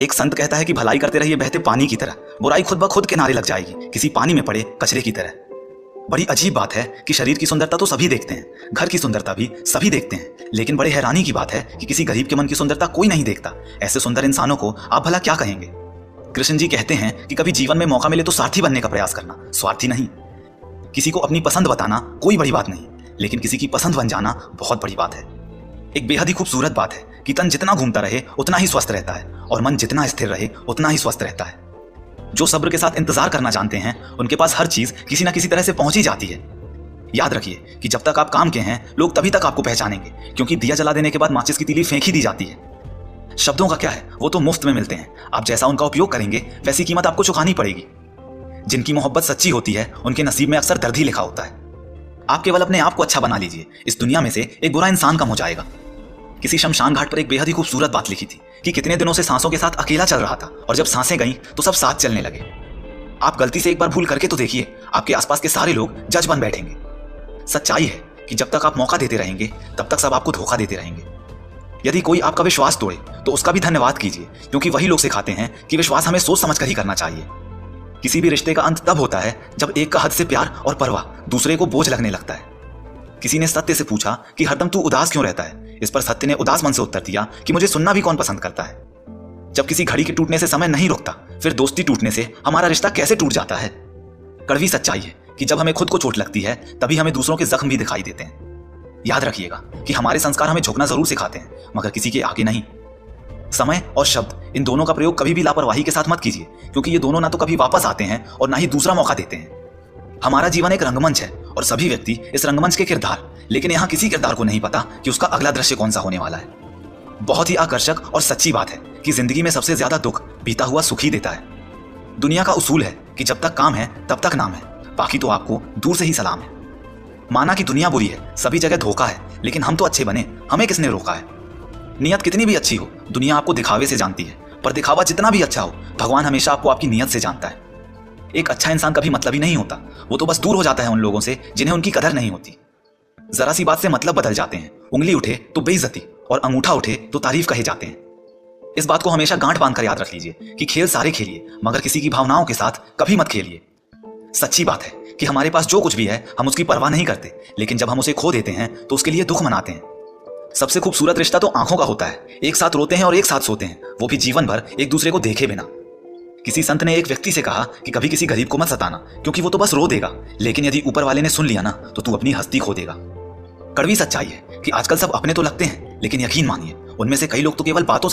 एक संत कहता है कि भलाई करते रहिए बहते पानी की तरह, बुराई खुद ब खुद किनारे लग जाएगी किसी पानी में पड़े कचरे की तरह। बड़ी अजीब बात है कि शरीर की सुंदरता तो सभी देखते हैं, घर की सुंदरता भी सभी देखते हैं, लेकिन बड़े हैरानी की बात है कि किसी गरीब के मन की सुंदरता कोई नहीं देखता। ऐसे सुंदर इंसानों को आप भला क्या कहेंगे? कृष्ण जी कहते हैं कि कभी जीवन में मौका मिले तो सारथी बनने का प्रयास करना, स्वार्थी नहीं। किसी को अपनी पसंद बताना कोई बड़ी बात नहीं, लेकिन किसी की पसंद बन जाना बहुत बड़ी बात है। एक बेहद ही खूबसूरत बात है कि तन जितना घूमता रहे उतना ही स्वस्थ रहता है और मन जितना स्थिर रहे उतना ही स्वस्थ रहता है। जो सब्र के साथ इंतजार करना जानते हैं उनके पास हर चीज किसी ना किसी तरह से पहुंच ही जाती है। याद रखिए कि जब तक आप काम के हैं लोग तभी तक आपको पहचानेंगे, क्योंकि दिया जला देने के बाद माचिस की तीली फेंक ही दी जाती है। शब्दों का क्या है, वो तो मुफ्त में मिलते हैं, आप जैसा उनका उपयोग करेंगे वैसी कीमत आपको चुकानी पड़ेगी। जिनकी मोहब्बत सच्ची होती है उनके नसीब में अक्सर दर्द ही लिखा होता है। आप केवल अपने आप को अच्छा बना लीजिए, इस दुनिया में से एक बुरा इंसान कम हो जाएगा। किसी शमशान घाट पर एक बेहद ही खूबसूरत बात लिखी थी कि कितने दिनों से सांसों के साथ अकेला चल रहा था और जब सांसें गईं तो सब साथ चलने लगे। आप गलती से एक बार भूल करके तो देखिए, आपके आसपास के सारे लोग जज बन बैठेंगे। सच्चाई है कि जब तक आप मौका देते रहेंगे तब तक सब आपको धोखा देते रहेंगे। यदि कोई आपका विश्वास तोड़े तो उसका भी धन्यवाद कीजिए, क्योंकि वही लोग सिखाते हैं कि विश्वास हमें सोच समझ कर ही करना चाहिए। किसी भी रिश्ते का अंत तब होता है जब एक का हद से प्यार और परवाह दूसरे को बोझ लगने लगता है। किसी ने सत्य से पूछा कि हरदम तू उदास क्यों रहता है? इस पर सत्य ने उदास मन से उत्तर दिया कि मुझे सुनना भी कौन पसंद करता है। जब किसी घड़ी के टूटने से समय नहीं रुकता, फिर दोस्ती टूटने से हमारा रिश्ता कैसे टूट जाता है। कड़वी सच्चाई है कि जब हमें खुद को चोट लगती है तभी हमें दूसरों के जख्म भी दिखाई देते हैं। याद रखिएगा कि हमारे संस्कार हमें झुकना जरूर सिखाते हैं, मगर किसी के आगे नहीं। समय और शब्द, इन दोनों का प्रयोग कभी भी लापरवाही के साथ मत कीजिए, क्योंकि ये दोनों ना तो कभी वापस आते हैं और ना ही दूसरा मौका देते हैं। हमारा जीवन एक रंगमंच है और सभी व्यक्ति इस रंगमंच के किरदार, लेकिन यहाँ किसी किरदार को नहीं पता कि उसका अगला दृश्य कौन सा होने वाला है। बहुत ही आकर्षक और सच्ची बात है कि जिंदगी में सबसे ज्यादा दुख बीता हुआ सुख ही देता है। दुनिया का उसूल है कि जब तक काम है तब तक नाम है, बाकी तो आपको दूर से ही सलाम है। माना कि दुनिया बुरी है, सभी जगह धोखा है, लेकिन हम तो अच्छे बने, हमें किसने रोका है? नियत कितनी भी अच्छी हो, दुनिया आपको दिखावे से जानती है, पर दिखावा जितना भी अच्छा हो, भगवान हमेशा आपको आपकी नियत से जानता है। एक अच्छा इंसान कभी मतलबी नहीं होता, वो तो बस दूर हो जाता है उन लोगों से जिन्हें उनकी कदर नहीं होती। जरा सी बात से मतलब बदल जाते हैं, उंगली उठे तो बेइज्जती और अंगूठा उठे तो तारीफ कहे जाते हैं। इस बात को हमेशा गांठ बांध कर याद रख लीजिए कि खेल सारे खेलिए, मगर किसी की भावनाओं के साथ कभी मत खेलिए। सच्ची बात है कि हमारे पास जो कुछ भी है हम उसकी परवाह नहीं करते, लेकिन जब हम उसे खो देते हैं तो उसके लिए दुख मनाते हैं। सबसे खूबसूरत रिश्ता तो आंखों का होता है, एक साथ रोते हैं और एक साथ सोते हैं, वो भी जीवन भर एक दूसरे को देखे बिना। किसी संत ने एक व्यक्ति से कहा कि कभी किसी गरीब को मत सताना, क्योंकि वो तो बस रो देगा, लेकिन यदि ऊपर वाले ने सुन लिया ना तो तू अपनी हस्ती खो देगा। कड़वी सच्चाई है कि आजकल सब अपने तो लगते हैं, लेकिन यकीन मानिए उनमें से कई लोग तो केवल बातों से